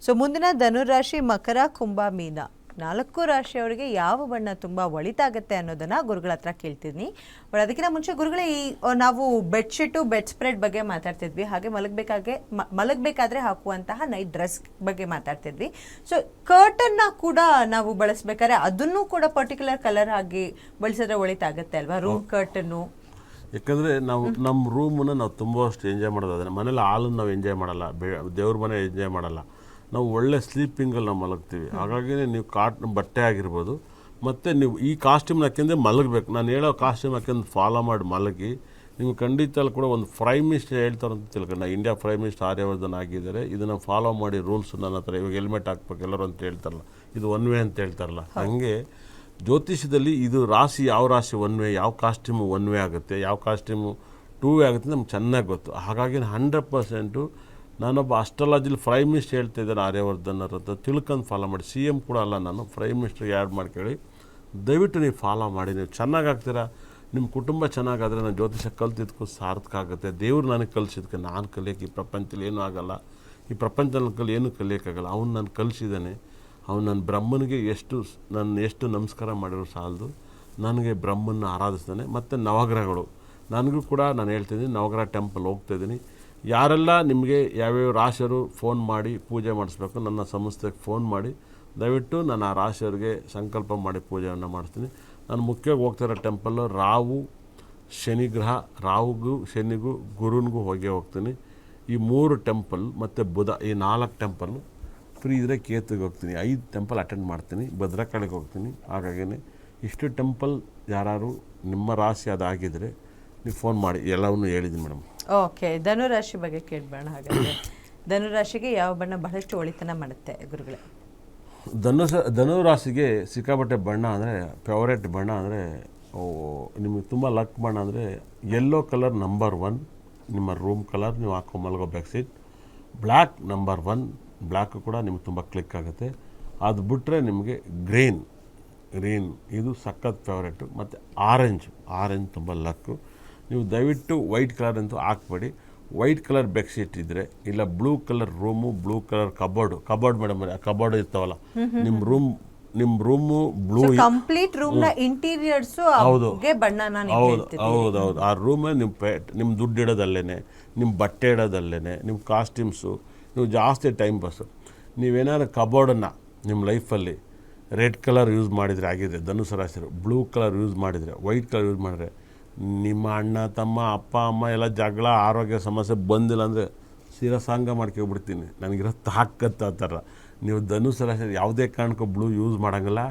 So ಮುಂದಿನ ಧನುರಾಶಿ, ಮಕರ, ಕುಂಭ, ಮೀನ 4 ರಾಶಿಯವರಿಗೆ ಯಾವ ಬಣ್ಣ ತುಂಬ ಒಳಿತಾಗತ್ತೆ ಅನ್ನೋದನ್ನ ಗುರುಗಳ ಹತ್ರ ಕೇಳ್ತಿದ್ನಿ. ಬಟ್ ಅದಕ್ಕಿಂತ ಮುಂಚೆ ಗುರುಗಳೇ, ಈ ನಾವು ಬೆಡ್ಶೀಟು, ಬೆಡ್ ಸ್ಪ್ರೆಡ್ ಬಗ್ಗೆ ಮಾತಾಡ್ತಿದ್ವಿ, ಹಾಗೆ ಮಲಗಬೇಕಾದ್ರೆ ಹಾಕುವಂತಹ ನೈಟ್ ಡ್ರೆಸ್ ಬಗ್ಗೆ ಮಾತಾಡ್ತಿದ್ವಿ. ಸೊ ಕರ್ಟನ್ನ ಕೂಡ ನಾವು ಬಳಸ್ಬೇಕಾದ್ರೆ ಅದನ್ನು ಕೂಡ ಪರ್ಟಿಕ್ಯುಲರ್ ಕಲರ್ ಆಗಿ ಬಳಸಿದ್ರೆ ಒಳಿತಾಗತ್ತೆ ಅಲ್ವಾ, ರೂಮ್ ಕರ್ಟನ್ನು? ಯಾಕಂದರೆ ನಾವು ನಮ್ಮ ರೂಮನ್ನು ನಾವು ತುಂಬ ಅಷ್ಟು ಎಂಜಾಯ್ ಮಾಡೋದಾದ್ರೆ, ಮನೇಲಿ ಹಾಲನ್ನು ನಾವು ಎಂಜಾಯ್ ಮಾಡಲ್ಲ, ದೇವ್ರ ಮನೆ ಎಂಜಾಯ್ ಮಾಡಲ್ಲ, ನಾವು ಒಳ್ಳೆ ಸ್ಲೀಪಿಂಗಲ್ಲಿ ನಾವು ಮಲಗ್ತೀವಿ. ಹಾಗಾಗಿ ನೀವು ಬಟ್ಟೆ ಆಗಿರ್ಬೋದು, ಮತ್ತು ನೀವು ಈ ಕಾಸ್ಟ್ಯೂಮ್ನ ಹಾಕ್ಯಂದ್ರೆ ಮಲಗಬೇಕು. ನಾನು ಹೇಳೋ ಕಾಸ್ಟ್ಯೂಮ್ ಹಾಕ್ಯಂದು ಫಾಲೋ ಮಾಡಿ ಮಲಗಿ, ನೀವು ಖಂಡಿತ ಕೂಡ ಒಂದು ಪ್ರೈಮ್ ಮಿನಿಸ್ಟರ್ ಹೇಳ್ತಾರಂತ ತಿಳ್ಕೊಂಡು, ಇಂಡಿಯಾ ಪ್ರೈಮ್ ಮಿನಿಸ್ಟರ್ ಆರ್ಯವರ್ಧನ್ ಆಗಿದ್ದಾರೆ, ಇದನ್ನು ಫಾಲೋ ಮಾಡಿ ರೂಲ್ಸ್ ನನ್ನ ಹತ್ರ. ಇವಾಗ ಹೆಲ್ಮೆಟ್ ಹಾಕ್ಬೇಕು ಎಲ್ಲರೂ ಅಂತ ಹೇಳ್ತಾರಲ್ಲ, ಇದು ಒನ್ ವೇ ಅಂತ ಹೇಳ್ತಾರಲ್ಲ, ಹಾಗೆ ಜ್ಯೋತಿಷದಲ್ಲಿ ಇದು ರಾಶಿ, ಯಾವ ರಾಶಿ ಒನ್ ವೇ, ಯಾವ ಕಾಸ್ಟ್ಯೂಮು ಒನ್ ವೇ ಆಗುತ್ತೆ, ಯಾವ ಕಾಸ್ಟ್ಯೂಮು 2 ವೇ ಆಗುತ್ತೆ ನಮ್ಗೆ ಚೆನ್ನಾಗಿ ಗೊತ್ತು. ಹಾಗಾಗಿ 100% ನಾನೊಬ್ಬ ಅಸ್ಟ್ರಾಲಜಿಲಿ ಪ್ರೈಮ್ ಮಿನಿಸ್ಟರ್ ಹೇಳ್ತಾ ಇದ್ದಾರೆ ಆರ್ಯವರ್ಧನ್ ಅಂತ ತಿಳ್ಕೊಂಡು ಫಾಲೋ ಮಾಡಿ. CM ಕೂಡ ಅಲ್ಲ, ನಾನು ಪ್ರೈಮ್ ಮಿನಿಸ್ಟರ್ಗೆ ಆ್ಯಡ್ ಮಾಡ್ಕೊಳ್ಳಿ. ದಯವಿಟ್ಟು ನೀವು ಫಾಲೋ ಮಾಡಿ, ನೀವು ಚೆನ್ನಾಗಾಗ್ತೀರಾ, ನಿಮ್ಮ ಕುಟುಂಬ ಚೆನ್ನಾಗಾದರೆ ನಾನು ಜ್ಯೋತಿಷ ಕಲ್ತಿದ್ದಕ್ಕೂ ಸಾರ್ಥಕ ಆಗುತ್ತೆ. ದೇವ್ರು ನನಗೆ ಕಲಿಸಿದ್ಕೆ ನಾನು ಕಲಿಯೋಕ್ಕೆ ಈ ಪ್ರಪಂಚದಲ್ಲಿ ಏನೂ ಆಗೋಲ್ಲ, ಈ ಪ್ರಪಂಚದಲ್ಲಿ ಏನೂ ಕಲಿಯೋಕ್ಕಾಗಲ್ಲ. ಅವ್ನು ನಾನು ಕಲಿಸಿದ್ದಾನೆ, ಅವ್ನು ನನ್ನ ಬ್ರಹ್ಮನಿಗೆ ಎಷ್ಟು ನಮಸ್ಕಾರ ಮಾಡಿರೋ ಸಾಲದು, ನನಗೆ ಬ್ರಹ್ಮನ ಆರಾಧಿಸ್ತಾನೆ. ಮತ್ತು ನವಗ್ರಹಗಳು ನನಗೂ ಕೂಡ ನಾನು ಹೇಳ್ತಿದ್ದೀನಿ, ನವಗ್ರಹ ಟೆಂಪಲ್ ಹೋಗ್ತಾಯಿದ್ದೀನಿ. ಯಾರೆಲ್ಲ ನಿಮಗೆ ಯಾವ್ಯಾವ ರಾಶಿಯವರು ಫೋನ್ ಮಾಡಿ ಪೂಜೆ ಮಾಡಿಸ್ಬೇಕು, ನನ್ನ ಸಂಸ್ಥೆಗೆ ಫೋನ್ ಮಾಡಿ, ದಯವಿಟ್ಟು ನಾನು ಆ ರಾಶಿಯವರಿಗೆ ಸಂಕಲ್ಪ ಮಾಡಿ ಪೂಜೆಯನ್ನು ಮಾಡಿಸ್ತೀನಿ. ನಾನು ಮುಖ್ಯವಾಗಿ ಹೋಗ್ತಿರೋ ಟೆಂಪಲ್ಲು ರಾಹು ಶನಿಗ್ರಹ, ರಾಹುಗೂ ಶನಿಗೂ ಗುರುನಿಗೂ ಹೋಗ್ತೀನಿ. ಈ 3 ಟೆಂಪಲ್ ಮತ್ತು ಬುಧ, ಈ 4 ಟೆಂಪಲ್. ಫ್ರೀ ಇದ್ದರೆ ಕೇತಿಗೆ ಹೋಗ್ತೀನಿ, 5 ಟೆಂಪಲ್ ಅಟೆಂಡ್ ಮಾಡ್ತೀನಿ, ಭದ್ರಕಾಳಿಗೆ ಹೋಗ್ತೀನಿ. ಹಾಗಾಗಿನೇ ಇಷ್ಟು ಟೆಂಪಲ್ ಯಾರು ನಿಮ್ಮ ರಾಶಿ ಅದಾಗಿದ್ದರೆ ನೀವು ಫೋನ್ ಮಾಡಿ, ಎಲ್ಲವನ್ನೂ ಹೇಳಿದ್ದೀನಿ ಮೇಡಮ್. ಓಕೆ, ಧನುರಾಶಿ ಬಗ್ಗೆ ಕೇಳ್ಬೇಡ. ಹಾಗಾದರೆ ಧನುರಾಶಿಗೆ ಯಾವ ಬಣ್ಣ ಬಹಳಷ್ಟು ಒಳಿತನ ಮಾಡುತ್ತೆ ಗುರುಗಳೇ? ಧನುರಾಶಿಗೆ ಸಿಕ್ಕಾಪಟ್ಟೆ ಬಣ್ಣ ಅಂದರೆ, ಫೇವರೇಟ್ ಬಣ್ಣ ಅಂದರೆ, ನಿಮಗೆ ತುಂಬ ಲಕ್ ಬಣ್ಣ ಅಂದರೆ ಯೆಲ್ಲೋ ಕಲರ್ ನಂಬರ್ 1 ನಿಮ್ಮ ರೂಮ್ ಕಲರ್. ನೀವು ಹಾಕೋ ಮಲಗೋ ಬೆಡ್ಶೀಟ್ ಬ್ಲ್ಯಾಕ್ ನಂಬರ್ 1, ಬ್ಲ್ಯಾಕು ಕೂಡ ನಿಮ್ಗೆ ತುಂಬ ಕ್ಲಿಕ್ ಆಗುತ್ತೆ. ಅದು ಬಿಟ್ಟರೆ ನಿಮಗೆ ಗ್ರೀನ್ ಇದು ಸಖತ್ ಫೇವ್ರೇಟು. ಮತ್ತು ಆರೆಂಜ್ ತುಂಬ ಲಕ್ಕು. ನೀವು ದಯವಿಟ್ಟು ವೈಟ್ ಕಲರ್ ಅಂತೂ ಹಾಕ್ಬೇಡಿ. ವೈಟ್ ಕಲರ್ ಬೆಡ್ಶೀಟ್ ಇದ್ದರೆ, ಇಲ್ಲ blue colour room, blue colour cupboard madam, cupboard ಇರ್ತಾವಲ್ಲ, ನಿಮ್ಮ ರೂಮು ಬ್ಲೂ, ಕಂಪ್ಲೀಟ್ ರೂಮ್ನ ಇಂಟೀರಿಯರ್ಸು ಬಣ್ಣನ. ಹೌದು, ಆ ರೂಮೇ ನಿಮ್ಮ ದುಡ್ಡು ಇಡೋದಲ್ಲೇ, ನಿಮ್ಮ ಬಟ್ಟೆ ಇಡೋದಲ್ಲೇ, ನಿಮ್ಮ ಕಾಸ್ಟ್ಯೂಮ್ಸು, ನೀವು ಜಾಸ್ತಿ ಟೈಮ್ ಪಾಸು. ನೀವೇನಾದ್ರು ಕಬೋರ್ಡನ್ನು ನಿಮ್ಮ ಲೈಫಲ್ಲಿ ರೆಡ್ ಕಲರ್ ಯೂಸ್ ಮಾಡಿದರೆ ಆಗಿದೆ ಧನುಸು ರಾಶಿಯರು, ಬ್ಲೂ ಕಲರ್ ಯೂಸ್ ಮಾಡಿದರೆ, ವೈಟ್ ಕಲರ್ ಯೂಸ್ ಮಾಡಿದ್ರೆ, ನಿಮ್ಮ ಅಣ್ಣ ತಮ್ಮ ಅಪ್ಪ ಅಮ್ಮ ಎಲ್ಲ ಜಗಳ ಆರೋಗ್ಯ ಸಮಸ್ಯೆ ಬಂದಿಲ್ಲ ಅಂದರೆ ಶಿರಸಾಂಗ ಮಾಡ್ಕೊಬಿಡ್ತೀನಿ, ನನಗಿರೋ ತಾಕತ್ತು ಆ ಥರ. ನೀವು ಧನುಸು ರಾಶಿ ಯಾವುದೇ ಕಾರಣಕ್ಕೂ ಬ್ಲೂ ಯೂಸ್ ಮಾಡೋಂಗಿಲ್ಲ,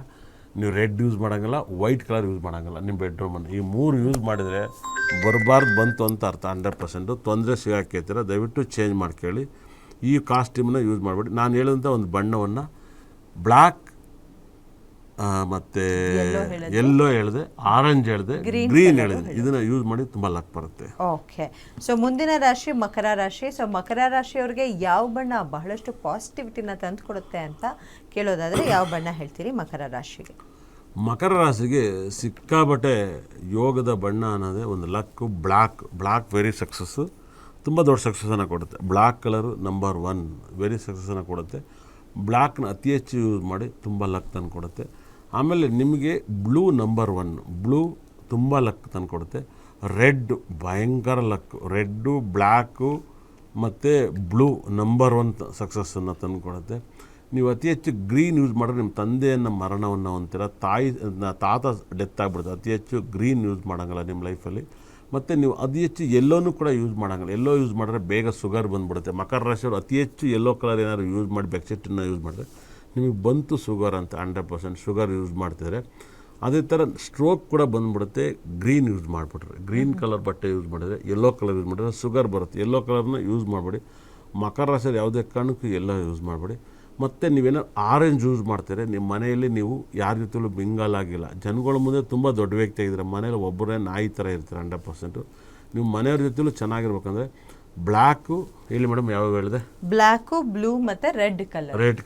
ನೀವು ರೆಡ್ ಯೂಸ್ ಮಾಡೋಂಗಿಲ್ಲ, ವೈಟ್ ಕಲರ್ ಯೂಸ್ ಮಾಡೋಂಗಿಲ್ಲ ನಿಮ್ಮ ಬೆಡ್ರೂಮನ್ನು. ಈ 3 ಯೂಸ್ ಮಾಡಿದರೆ ಬರಬಾರ್ದು ಬಂತು ಅಂತ ಅರ್ಥ. 100% ತೊಂದರೆ ಸಿಗಾಕೈತೀರ. ದಯವಿಟ್ಟು ಚೇಂಜ್ ಮಾಡ್ಕೊಳ್ಳಿ, ಈ ಕಾಸ್ಟ್ಯೂಮನ್ನ ಯೂಸ್ ಮಾಡಿಬಿಡಿ. ನಾನು ಹೇಳಿದಂಥ ಒಂದು ಬಣ್ಣವನ್ನು ಬ್ಲ್ಯಾಕ್ ಮತ್ತು ಯೆಲ್ಲೋ ಹೇಳಿದೆ, ಆರೆಂಜ್ ಹೇಳಿದೆ, ಗ್ರೀನ್ ಹೇಳಿದೆ, ಇದನ್ನು ಯೂಸ್ ಮಾಡಿ ತುಂಬ ಲಕ್ ಬರುತ್ತೆ. ಓಕೆ, ಸೊ ಮುಂದಿನ ರಾಶಿ ಮಕರ ರಾಶಿ. ಸೊ ಮಕರ ರಾಶಿಯವರಿಗೆ ಯಾವ ಬಣ್ಣ ಬಹಳಷ್ಟು ಪಾಸಿಟಿವಿಟಿನ ತಂದು ಕೊಡುತ್ತೆ ಅಂತ ಕೇಳೋದಾದರೆ ಯಾವ ಬಣ್ಣ ಹೇಳ್ತೀರಿ ಮಕರ ರಾಶಿಗೆ? ಮಕರ ರಾಶಿಗೆ ಸಿಕ್ಕಾಬಟ್ಟೆ ಯೋಗದ ಬಣ್ಣ ಅನ್ನೋದೇ ಒಂದು ಲಕ್ಕು. ಬ್ಲ್ಯಾಕ್ ವೆರಿ ಸಕ್ಸಸ್ಸು, ತುಂಬ ದೊಡ್ಡ ಸಕ್ಸಸ್ಸನ್ನು ಕೊಡುತ್ತೆ. ಬ್ಲ್ಯಾಕ್ ಕಲರು ನಂಬರ್ 1 ವೆರಿ ಸಕ್ಸಸ್ಸನ್ನು ಕೊಡುತ್ತೆ. ಬ್ಲ್ಯಾಕ್ನ ಅತಿ ಹೆಚ್ಚು ಯೂಸ್ ಮಾಡಿ ತುಂಬ ಲಕ್ ತಂದು ಕೊಡುತ್ತೆ. ಆಮೇಲೆ ನಿಮಗೆ ಬ್ಲೂ ನಂಬರ್ 1, ಬ್ಲೂ ತುಂಬ ಲಕ್ ತಂದು ಕೊಡುತ್ತೆ. ರೆಡ್ ಭಯಂಕರ ಲಕ್, ರೆಡ್ಡು ಬ್ಲ್ಯಾಕು ಮತ್ತು ಬ್ಲೂ ನಂಬರ್ 1 ಸಕ್ಸಸ್ಸನ್ನು ತಂದು ಕೊಡುತ್ತೆ. ನೀವು ಅತಿ ಹೆಚ್ಚು ಗ್ರೀನ್ ಯೂಸ್ ಮಾಡಿದ್ರೆ ನಿಮ್ಮ ತಂದೆಯನ್ನು ಮರಣವನ್ನು ಹೊಂತೀರ, ತಾತ ಡೆತ್ ಆಗಿಬಿಡುತ್ತೆ. ಅತಿ ಹೆಚ್ಚು ಗ್ರೀನ್ ಯೂಸ್ ಮಾಡೋಂಗಿಲ್ಲ ನಿಮ್ಮ ಲೈಫಲ್ಲಿ. ಮತ್ತು ನೀವು ಅತಿ ಹೆಚ್ಚು ಯೆಲ್ಲೋನು ಕೂಡ ಯೂಸ್ ಮಾಡೋಂಗಿಲ್ಲ. ಯೆಲ್ಲೋ ಯೂಸ್ ಮಾಡಿದ್ರೆ ಬೇಗ ಶುಗರ್ ಬಂದುಬಿಡುತ್ತೆ. ಮಕರ ರಾಶಿಯವರು ಅತಿ ಹೆಚ್ಚು ಯೆಲ್ಲೋ ಕಲರ್ ಏನಾದ್ರು ಯೂಸ್ ಮಾಡಿ ಬೆಡ್ಶೀಟನ್ನು ಯೂಸ್ ಮಾಡಿದ್ರೆ ನಿಮಗೆ ಬಂತು ಶುಗರ್ ಅಂತ. 100% ಶುಗರ್ ಯೂಸ್ ಮಾಡ್ತಿದ್ರೆ ಅದೇ ಥರ ಸ್ಟ್ರೋಕ್ ಕೂಡ ಬಂದುಬಿಡುತ್ತೆ. ಗ್ರೀನ್ ಯೂಸ್ ಮಾಡಿಬಿಟ್ರೆ, ಗ್ರೀನ್ ಕಲರ್ ಬಟ್ಟೆ ಯೂಸ್ ಮಾಡಿದರೆ, ಯೆಲ್ಲೋ ಕಲರ್ ಯೂಸ್ ಮಾಡಿದ್ರೆ ಶುಗರ್ ಬರುತ್ತೆ. ಯೆಲ್ಲೋ ಕಲರ್ನ ಯೂಸ್ ಮಾಡಬೇಡಿ. ಮಕರ ರಾಶಿಯವರು ಯಾವುದೇ ಕಾರಣಕ್ಕೂ ಯೆಲ್ಲೋ ಯೂಸ್ ಮಾಡಬೇಡಿ. ಮತ್ತು ನೀವೇನೋ ಆರೆಂಜ್ ಯೂಸ್ ಮಾಡ್ತೀರಿ, ನಿಮ್ಮ ಮನೆಯಲ್ಲಿ ನೀವು ಯಾರ ಜೊತೆಲೂ ಮಿಂಗಲ್ ಆಗಿಲ್ಲ, ಜನಗಳ ಮುಂದೆ ತುಂಬ ದೊಡ್ಡ ವ್ಯಕ್ತಿ ಆಗಿದ್ದೀರ, ಮನೇಲಿ ಒಬ್ಬರೇ ನಾಯಿ ಥರ ಇರ್ತೀರ. 100% ನೀವು ಮನೆಯವ್ರ ಜೊತೆಲೂ ಚೆನ್ನಾಗಿರ್ಬೇಕಂದ್ರೆ ಬ್ಲ್ಯಾಕು ಹೇಳಿ ಮೇಡಮ್, ಯಾವಾಗ ಹೇಳಿದೆ? ಬ್ಲ್ಯಾಕು, ಬ್ಲೂ ಮತ್ತು ರೆಡ್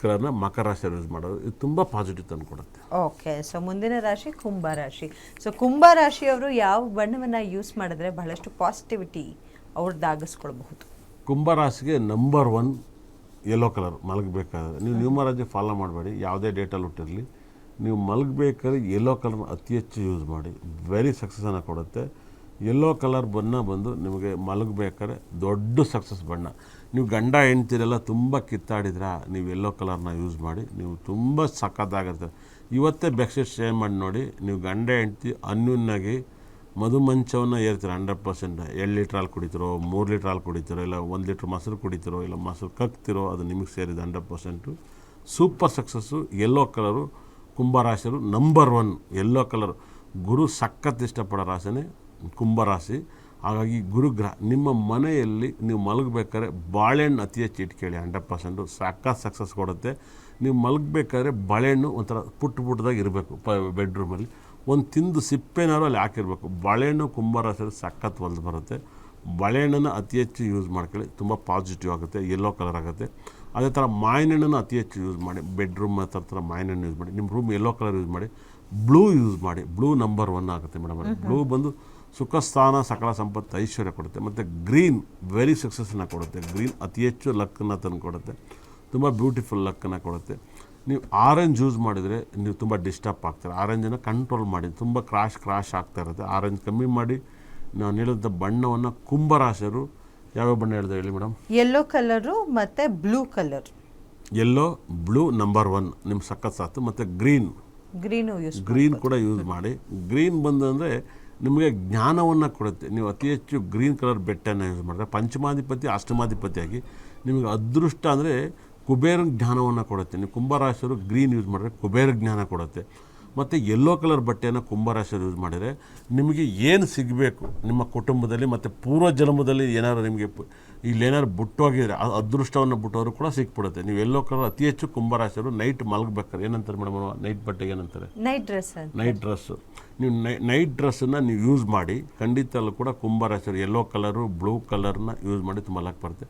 ಕಲರ್ನ ಮಕರ ರಾಶಿಯವರು ಯೂಸ್ ಮಾಡೋದು, ಇದು ತುಂಬ ಪಾಸಿಟಿವ್ ತಂದು ಕೊಡುತ್ತೆ. ಓಕೆ, ಸೊ ಮುಂದಿನ ರಾಶಿ ಕುಂಭ ರಾಶಿ. ಸೊ ಕುಂಭ ರಾಶಿಯವರು ಯಾವ ಬಣ್ಣವನ್ನು ಯೂಸ್ ಮಾಡಿದ್ರೆ ಬಹಳಷ್ಟು ಪಾಸಿಟಿವಿಟಿ ಅವ್ರದ್ದಾಗಿಸ್ಕೊಳ್ಬಹುದು? ಕುಂಭ ರಾಶಿಗೆ ನಂಬರ್ 1 ಯೆಲ್ಲೋ ಕಲರ್ ಮಲಗಬೇಕಾದ್ರೆ ನೀವು ನ್ಯೂಮರಾಲಜಿ ಫಾಲೋ ಮಾಡಬೇಡಿ, ಯಾವುದೇ ಡೇಟಲ್ಲಿ ಹುಟ್ಟಿರಲಿ, ನೀವು ಮಲಗಬೇಕಾದ್ರೆ ಯೆಲ್ಲೋ ಕಲರ್ನ ಅತಿ ಹೆಚ್ಚು ಯೂಸ್ ಮಾಡಿ, ವೆರಿ ಸಕ್ಸಸ್ಸನ್ನು ಕೊಡುತ್ತೆ. ಯೆಲ್ಲೋ ಕಲರ್ ಬಣ್ಣ ಬಂದು ನಿಮಗೆ ಮಲಗಬೇಕಾದ್ರೆ ದೊಡ್ಡ ಸಕ್ಸಸ್ ಬಣ್ಣ. ನೀವು ಗಂಡ ಹೆಂಡ್ತಿರೆಲ್ಲ ತುಂಬ ಕಿತ್ತಾಡಿದ್ರೆ ನೀವು ಯೆಲ್ಲೋ ಕಲರ್ನ ಯೂಸ್ ಮಾಡಿ, ನೀವು ತುಂಬ ಸಖತ್ತಾಗುತ್ತೆ. ಇವತ್ತೇ ಬೆಡ್ಶೀಟ್ ಚೇಂಜ್ ಮಾಡಿ ನೋಡಿ, ನೀವು ಗಂಡ ಹೆಂಡ್ತಿ ಅನ್ಯೂನ್ನಾಗಿ ಮಧುಮಂಚವನ್ನು ಏರ್ತೀರ 100%. 2 ಲೀಟ್ರ್ ಹಾಲು ಕುಡಿತಿರೋ, 3 ಲೀಟ್ರ್ ಹಾಲು ಕುಡಿತಿರೋ, ಇಲ್ಲ 1 ಲೀಟ್ರ್ ಮೊಸರು ಕುಡಿತಿರೋ, ಇಲ್ಲ ಮೊಸರು ಕಕ್ತಿರೋ, ಅದು ನಿಮಗೆ ಸೇರಿದೆ 100%. Super success. ಯೆಲ್ಲೋ ಕಲರು ಕುಂಭರಾಶಿಯರು ನಂಬರ್ 1 ಯೆಲ್ಲೋ ಕಲರ್. ಗುರು ಸಖತ್ ಇಷ್ಟಪಡೋ ರಾಶಿನೇ ಕುಂಭರಾಶಿ. ಹಾಗಾಗಿ ಗುರುಗ್ರಹ ನಿಮ್ಮ ಮನೆಯಲ್ಲಿ ನೀವು ಮಲಗಬೇಕಾದ್ರೆ ಬಾಳೆಹಣ್ಣು ಅತಿ ಹೆಚ್ಚು ಇಟ್ಕೊಳ್ಳಿ, 100% ಸಖತ್ ಸಕ್ಸಸ್ ಕೊಡುತ್ತೆ. ನೀವು ಮಲಗಬೇಕಾದ್ರೆ ಬಾಳೆಹಣ್ಣು ಒಂಥರ ಪುಟ್ಟದಾಗಿ ಇರಬೇಕು ಬೆಡ್ರೂಮಲ್ಲಿ, ಒಂದು ತಿಂದು ಸಿಪ್ಪೆನಾರು ಅಲ್ಲಿ ಹಾಕಿರಬೇಕು. ಬಾಳೆಹಣ್ಣು ಕುಂಭರಾಶಿಯಲ್ಲಿ ಸಖತ್ ಹೊಲ್ದು ಬರುತ್ತೆ. ಬಾಳೆಹಣ್ಣನ್ನು ಅತಿ ಹೆಚ್ಚು ಯೂಸ್ ಮಾಡ್ಕೊಳ್ಳಿ, ತುಂಬ ಪಾಸಿಟಿವ್ ಆಗುತ್ತೆ, ಯೆಲ್ಲೋ ಕಲರ್ ಆಗುತ್ತೆ. ಅದೇ ಥರ ಮಾವಿನಣ್ಣನ್ನು ಅತಿ ಹೆಚ್ಚು ಯೂಸ್ ಮಾಡಿ, ಬೆಡ್ರೂಮ್ ಥರ ಮಾವಿನಣ್ಣು ಯೂಸ್ ಮಾಡಿ. ನಿಮ್ಮ ರೂಮ್ ಯೆಲ್ಲೋ ಕಲರ್ ಯೂಸ್ ಮಾಡಿ. ಬ್ಲೂ ಯೂಸ್ ಮಾಡಿ, ಬ್ಲೂ ನಂಬರ್ 1 ಆಗುತ್ತೆ ಮೇಡಮ್. ಬ್ಲೂ ಬಂದು ಸುಖ ಸ್ಥಾನ, ಸಕಲ ಸಂಪತ್ತು, ಐಶ್ವರ್ಯ ಕೊಡುತ್ತೆ. ಮತ್ತು ಗ್ರೀನ್ ವೆರಿ ಸಕ್ಸಸ್ಸನ್ನು ಕೊಡುತ್ತೆ. ಗ್ರೀನ್ ಅತಿ ಹೆಚ್ಚು ಲಕ್ಕನ್ನು ತಂದು ಕೊಡುತ್ತೆ, ತುಂಬ ಬ್ಯೂಟಿಫುಲ್ ಲಕ್ಕನ್ನು ಕೊಡುತ್ತೆ. ನೀವು ಆರೆಂಜ್ ಯೂಸ್ ಮಾಡಿದರೆ ನೀವು ತುಂಬ ಡಿಸ್ಟರ್ಬ್ ಆಗ್ತಾರೆ. ಆರೆಂಜನ್ನು ಕಂಟ್ರೋಲ್ ಮಾಡಿ, ತುಂಬ ಕ್ರಾಶ್ ಆಗ್ತಾ ಇರುತ್ತೆ. ಆರೆಂಜ್ ಕಮ್ಮಿ ಮಾಡಿ. ನಾನು ಹೇಳಿದಂಥ ಬಣ್ಣವನ್ನು ಕುಂಭರಾಶಿಯರು ಯಾವ್ಯಾವ ಬಣ್ಣ ಹೇಳಿದೆ ಹೇಳಿ ಮೇಡಮ್? ಯೆಲ್ಲೋ ಕಲರು ಮತ್ತು blue colour. Yellow, blue number 1 ನಿಮ್ಮ ಸಖತ್ ಸಾತು. ಮತ್ತು ಗ್ರೀನ್ ಕೂಡ ಯೂಸ್ ಮಾಡಿ. ಗ್ರೀನ್ ಬಂದು ಅಂದರೆ ನಿಮಗೆ ಜ್ಞಾನವನ್ನು ಕೊಡುತ್ತೆ. ನೀವು ಅತಿ ಹೆಚ್ಚು ಗ್ರೀನ್ ಕಲರ್ ಬೆಟ್ಟನ್ನು ಯೂಸ್ ಮಾಡಿದ್ರೆ ಪಂಚಮಾಧಿಪತಿ ಅಷ್ಟಮಾಧಿಪತಿಯಾಗಿ ನಿಮಗೆ ಅದೃಷ್ಟ ಅಂದರೆ ಕುಬೇರ ಜ್ಞಾನವನ್ನು ಕೊಡುತ್ತೆ. ನೀವು ಕುಂಭರಾಶಿಯವರು ಗ್ರೀನ್ ಯೂಸ್ ಮಾಡಿದ್ರೆ ಕುಬೇರ ಜ್ಞಾನ ಕೊಡುತ್ತೆ. ಮತ್ತು ಯೆಲ್ಲೋ ಕಲರ್ ಬಟ್ಟೆಯನ್ನು ಕುಂಭರಾಶಿಯವರು ಯೂಸ್ ಮಾಡಿದರೆ ನಿಮಗೆ ಏನು ಸಿಗಬೇಕು ನಿಮ್ಮ ಕುಟುಂಬದಲ್ಲಿ ಮತ್ತು ಪೂರ್ವ ಜನ್ಮದಲ್ಲಿ ಏನಾದ್ರು ನಿಮಗೆ ಇಲ್ಲೇನಾದ್ರು ಬಿಟ್ಟೋಗಿದ್ರೆ ಅದೃಷ್ಟವನ್ನು ಬಿಟ್ಟವರು ಕೂಡ ಸಿಕ್ಬಿಡುತ್ತೆ. ನೀವು ಯೆಲ್ಲೋ ಕಲರ್ ಅತಿ ಹೆಚ್ಚು ಕುಂಭರಾಶಿಯವರು ನೈಟ್ ಮಲಗಬೇಕಾದ್ರೆ ಏನಂತಾರೆ ಮೇಡಮ್, ನೈಟ್ ಬಟ್ಟೆಗೆ ಏನಂತಾರೆ? Night dress. ನೀವು ನೈಟ್ ಡ್ರೆಸ್ಸನ್ನು ನೀವು ಯೂಸ್ ಮಾಡಿ. ಖಂಡಿತ ಅಲ್ಲೂ ಕೂಡ ಕುಂಭರಾಶಿಯವರು ಯೆಲ್ಲೋ ಕಲರು, ಬ್ಲೂ ಕಲರ್ನ ಯೂಸ್ ಮಾಡಿ ತುಂಬ ಲಕ್ ಬರುತ್ತೆ.